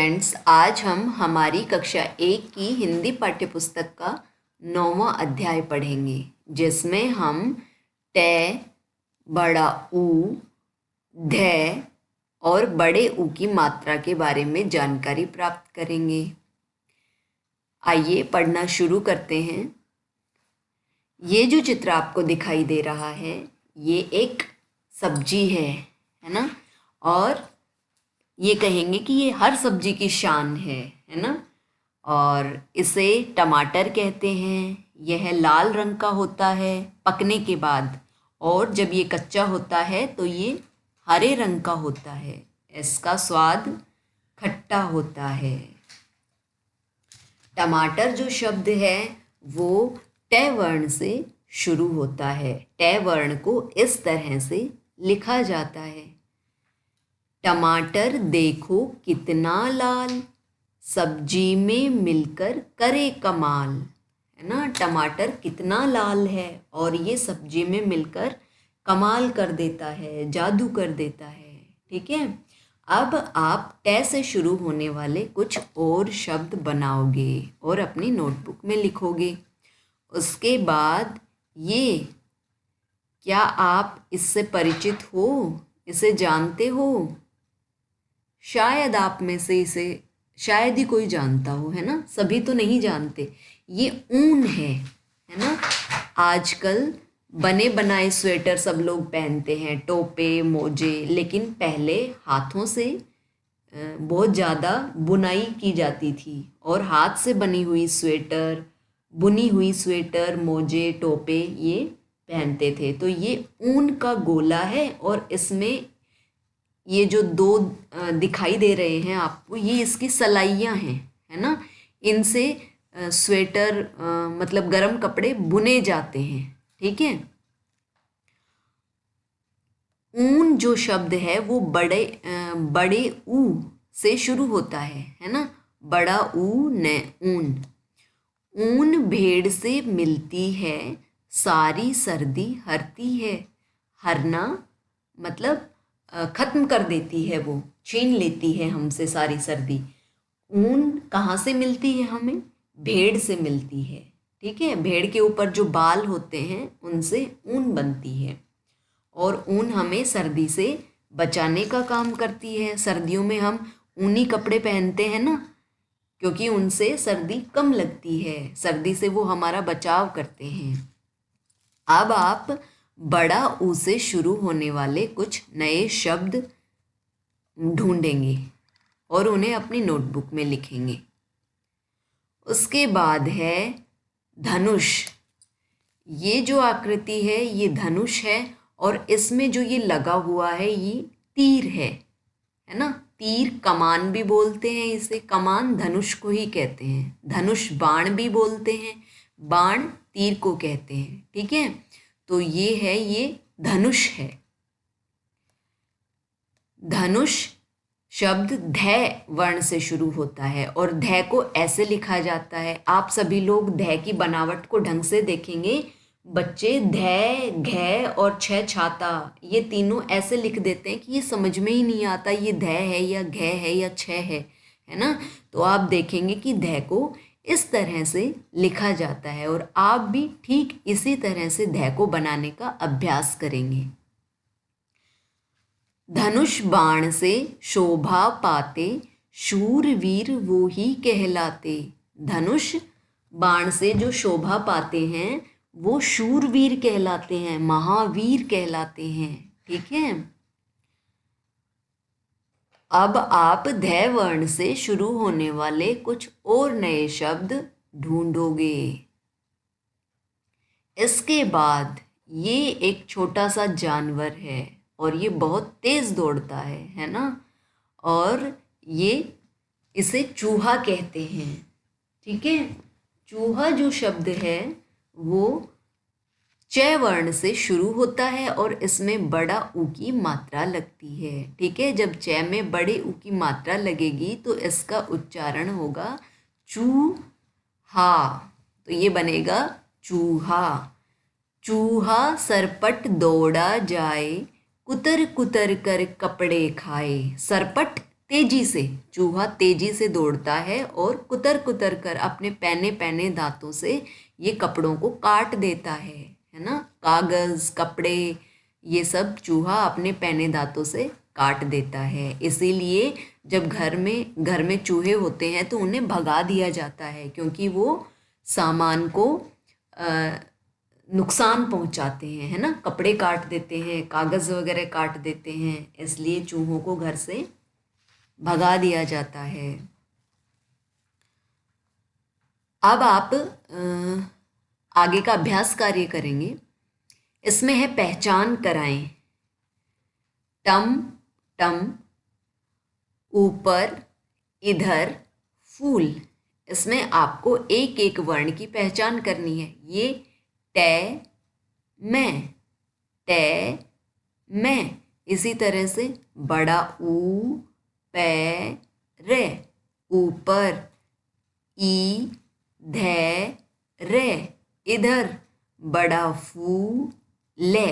Friends, आज हम हमारी कक्षा 1 की हिंदी पाठ्यपुस्तक का 9वां अध्याय पढ़ेंगे, जिसमें हम ट, बड़ा ऊ, ध और बड़े ऊ की मात्रा के बारे में जानकारी प्राप्त करेंगे। आइए पढ़ना शुरू करते हैं। ये जो चित्र आपको दिखाई दे रहा है, ये एक सब्जी है ना। और ये कहेंगे कि ये हर सब्जी की शान है ना। और इसे टमाटर कहते हैं। यह लाल रंग का होता है पकने के बाद, और जब ये कच्चा होता है तो ये हरे रंग का होता है। इसका स्वाद खट्टा होता है। टमाटर जो शब्द है वो ट वर्ण से शुरू होता है। ट वर्ण को इस तरह से लिखा जाता है। टमाटर देखो कितना लाल, सब्जी में मिलकर करे कमाल, है ना। टमाटर कितना लाल है और ये सब्जी में मिलकर कमाल कर देता है, जादू कर देता है। ठीक है, अब आप ट से शुरू होने वाले कुछ और शब्द बनाओगे और अपनी नोटबुक में लिखोगे। उसके बाद ये, क्या आप इससे परिचित हो, इसे जानते हो? शायद आप में से इसे शायद ही कोई जानता हो, है ना। सभी तो नहीं जानते। ये ऊन है ना। आजकल बने बनाए स्वेटर सब लोग पहनते हैं, टोपे मोजे, लेकिन पहले हाथों से बहुत ज़्यादा बुनाई की जाती थी और हाथ से बनी हुई स्वेटर, बुनी हुई स्वेटर, मोजे, टोपे ये पहनते थे। तो ये ऊन का गोला है और इसमें ये जो दो दिखाई दे रहे हैं आपको, ये इसकी सलाइयाँ हैं, है ना। इनसे स्वेटर मतलब गर्म कपड़े बुने जाते हैं। ठीक है, ऊन जो शब्द है वो बड़े ऊ से शुरू होता है ना। बड़ा ऊ न ऊन। ऊन भेड़ से मिलती है, सारी सर्दी हरती है। हरना मतलब ख़त्म कर देती है, वो छीन लेती है हमसे सारी सर्दी। ऊन कहाँ से मिलती है हमें? भेड़ से मिलती है। ठीक है, भेड़ के ऊपर जो बाल होते हैं उनसे ऊन बनती है और ऊन हमें सर्दी से बचाने का काम करती है। सर्दियों में हम ऊनी कपड़े पहनते हैं ना, क्योंकि उनसे सर्दी कम लगती है। सर्दी से वो हमारा बचाव करते हैं। अब आप बड़ा ऊ से शुरू होने वाले कुछ नए शब्द ढूंढेंगे और उन्हें अपनी नोटबुक में लिखेंगे। उसके बाद है धनुष। ये जो आकृति है ये धनुष है और इसमें जो ये लगा हुआ है ये तीर है ना। तीर कमान भी बोलते हैं इसे, कमान धनुष को ही कहते हैं। धनुष बाण भी बोलते हैं, बाण तीर को कहते हैं। ठीक है, तो ये है, ये धनुष है। धनुष शब्द ध वर्ण से शुरू होता है और ध को ऐसे लिखा जाता है। आप सभी लोग ध की बनावट को ढंग से देखेंगे। बच्चे ध, घ और छ छाता ये तीनों ऐसे लिख देते हैं कि ये समझ में ही नहीं आता ये ध है या घ है या छ है ना। तो आप देखेंगे कि ध को इस तरह से लिखा जाता है और आप भी ठीक इसी तरह से ध को बनाने का अभ्यास करेंगे। धनुष बाण से शोभा पाते, शूरवीर वो ही कहलाते। धनुष बाण से जो शोभा पाते हैं वो शूरवीर कहलाते हैं, महावीर कहलाते हैं। ठीक है, अब आप ध वर्ण से शुरू होने वाले कुछ और नए शब्द ढूंढोगे। इसके बाद ये एक छोटा सा जानवर है और ये बहुत तेज दौड़ता है ना। और ये इसे चूहा कहते हैं। ठीक है, चूहा जो शब्द है वो च वर्ण से शुरू होता है और इसमें बड़ा ऊ की मात्रा लगती है। ठीक है, जब च में बड़े ऊ की मात्रा लगेगी तो इसका उच्चारण होगा चूहा। तो ये बनेगा चूहा। चूहा सरपट दौड़ा जाए, कुतर कुतर कर कपड़े खाए। सरपट तेजी से, चूहा तेजी से दौड़ता है और कुतर कुतर कर अपने पैने पैने दांतों से ये कपड़ों को काट देता है ना। कागज, कपड़े, ये सब चूहा अपने पैने दांतों से काट देता है। इसीलिए जब घर में चूहे होते हैं तो उन्हें भगा दिया जाता है, क्योंकि वो सामान को नुकसान पहुंचाते हैं, है ना। कपड़े काट देते हैं, कागज़ वगैरह काट देते हैं, इसलिए चूहों को घर से भगा दिया जाता है। अब आप आगे का अभ्यास कार्य करेंगे। इसमें है पहचान कराएं। टम टम, ऊपर, इधर, फूल। इसमें आपको एक एक वर्ण की पहचान करनी है। ये टे मैं, टे मैं। इसी तरह से बड़ा ऊ, पै रे, ऊपर, ई धै रे, इधर, बड़ा फू ले,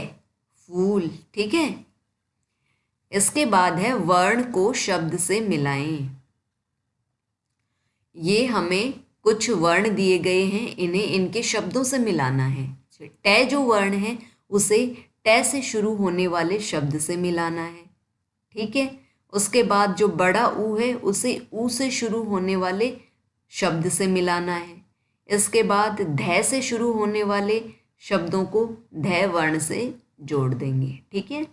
फूल। ठीक है। इसके बाद है वर्ण को शब्द से मिलाएं। ये हमें कुछ वर्ण दिए गए हैं, इन्हें इनके शब्दों से मिलाना है। टे जो वर्ण है उसे टे से शुरू होने वाले शब्द से मिलाना है। ठीक है। उसके बाद जो बड़ा ऊ है उसे ऊ से शुरू होने वाले शब्द से मिलाना है। इसके बाद धै से शुरू होने वाले शब्दों को धै वर्ण से जोड़ देंगे। ठीक है।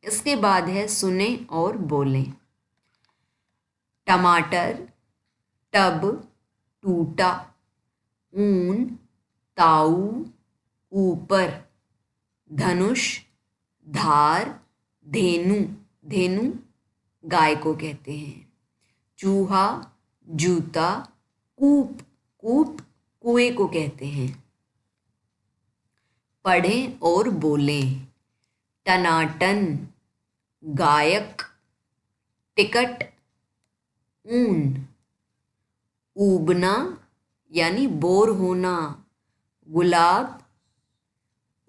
इसके बाद है सुने और बोलें। टमाटर, टब, टूटा, ऊन, ताऊ, ऊपर, धनुष, धार, धेनु, धेनु गाय को कहते हैं, चूहा, जूता, कूप, कूप कुएं को कहते हैं। पढ़ें और बोलें। टनाटन, गायक, टिकट, ऊन, ऊबना यानी बोर होना, गुलाब,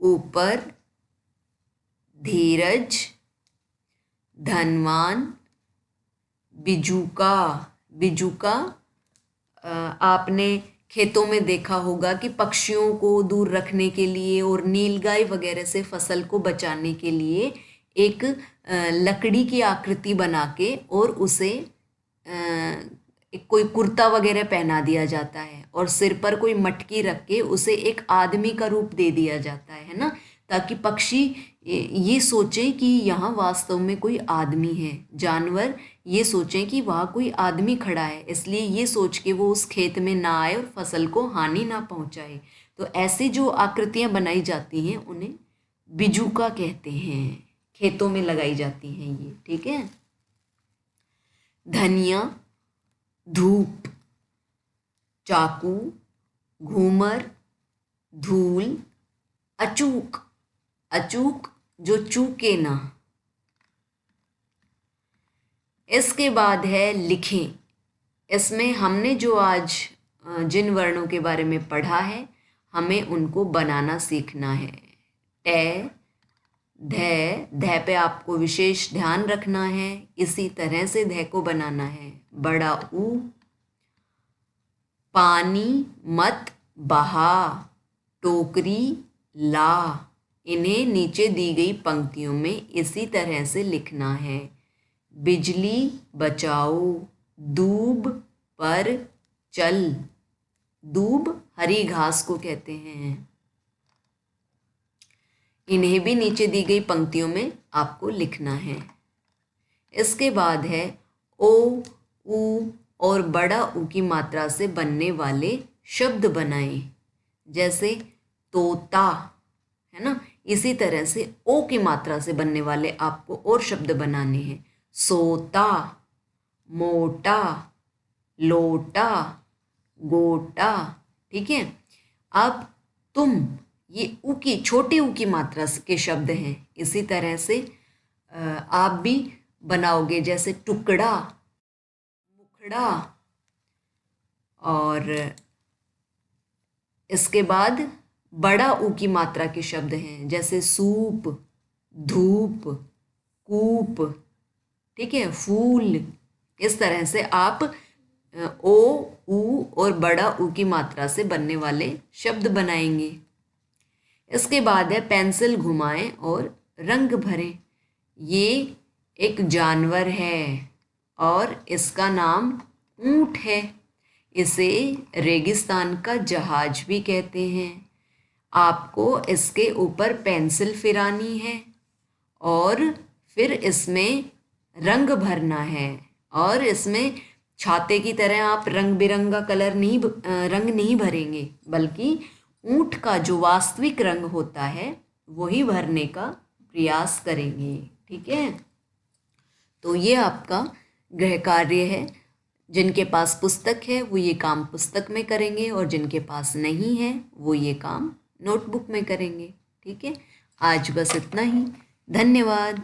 ऊपर, धीरज, धनवान, बिजूका। बिजूका आपने खेतों में देखा होगा कि पक्षियों को दूर रखने के लिए और नीलगाय वगैरह से फसल को बचाने के लिए एक लकड़ी की आकृति बना के और उसे एक कोई कुर्ता वगैरह पहना दिया जाता है और सिर पर कोई मटकी रख के उसे एक आदमी का रूप दे दिया जाता है ना, ताकि पक्षी ये सोचें कि यहाँ वास्तव में कोई आदमी है, जानवर ये सोचें कि वहाँ कोई आदमी खड़ा है, इसलिए ये सोच के वो उस खेत में ना आए और फसल को हानि ना पहुँचाए। तो ऐसी जो आकृतियाँ बनाई जाती हैं उन्हें बिजूका कहते हैं, खेतों में लगाई जाती हैं ये। ठीक है। धनिया, धूप, चाकू, घूमर, धूल, अचूक, अचूक जो चूके ना। इसके बाद है लिखें। इसमें हमने जो आज जिन वर्णों के बारे में पढ़ा है हमें उनको बनाना सीखना है। टे, धै, धै पे आपको विशेष ध्यान रखना है, इसी तरह से धै को बनाना है। बड़ा ऊ, पानी मत बहा, टोकरी ला। इन्हें नीचे दी गई पंक्तियों में इसी तरह से लिखना है। बिजली बचाओ, दूब पर चल। दूब हरी घास को कहते हैं। इन्हें भी नीचे दी गई पंक्तियों में आपको लिखना है। इसके बाद है ओ, ऊ और बड़ा ऊ की मात्रा से बनने वाले शब्द बनाएं। जैसे तोता, है ना, इसी तरह से ओ की मात्रा से बनने वाले आपको और शब्द बनाने हैं। सोता, मोटा, लोटा, गोटा। ठीक है। अब तुम, ये ऊ की, छोटी ऊ की मात्रा के शब्द हैं, इसी तरह से आप भी बनाओगे। जैसे टुकड़ा, मुखड़ा, और इसके बाद बड़ा ऊ की मात्रा के शब्द हैं जैसे सूप, धूप, कूप। ठीक है। फूल, इस तरह से आप ओ, ऊ और बड़ा ऊ की मात्रा से बनने वाले शब्द बनाएंगे। इसके बाद है पेंसिल घुमाएं और रंग भरें। ये एक जानवर है और इसका नाम ऊंट है। इसे रेगिस्तान का जहाज भी कहते हैं। आपको इसके ऊपर पेंसिल फिरानी है और फिर इसमें रंग भरना है, और इसमें छाते की तरह आप रंग बिरंगा रंग नहीं भरेंगे, बल्कि ऊंट का जो वास्तविक रंग होता है वही भरने का प्रयास करेंगे। ठीक है, तो ये आपका गृह कार्य है। जिनके पास पुस्तक है वो ये काम पुस्तक में करेंगे, और जिनके पास नहीं है वो ये काम नोटबुक में करेंगे। ठीक है, आज बस इतना ही। धन्यवाद।